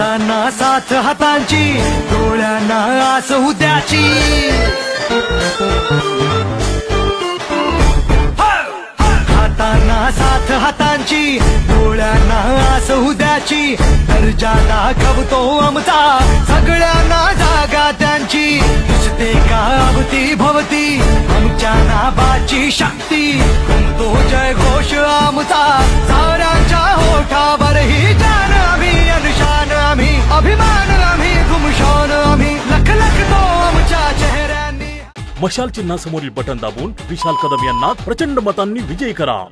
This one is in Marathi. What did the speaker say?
हातांना साथ हातांची, डोळ्यांना आस उद्याची। हातांना साथ हातांची, डोळ्यांना आस उद्याची। दर्जा दाखवतो आमचा सगळ्यांना जागा त्यांची। दिसते का अवती भवती आमच्या नावाची शक्ती। तो जय घोष आमचा साऱ्यांच्या ओठावर ही जान आम्ही अनुशान आम्ही अभिमान आम्ही घुमशान आम्ही लख लख तो आमच्या चेहऱ्यांनी। मशाल चिन्हासमोरील बटन दाबून विशाल कदम यांना प्रचंड मतांनी विजयी करा।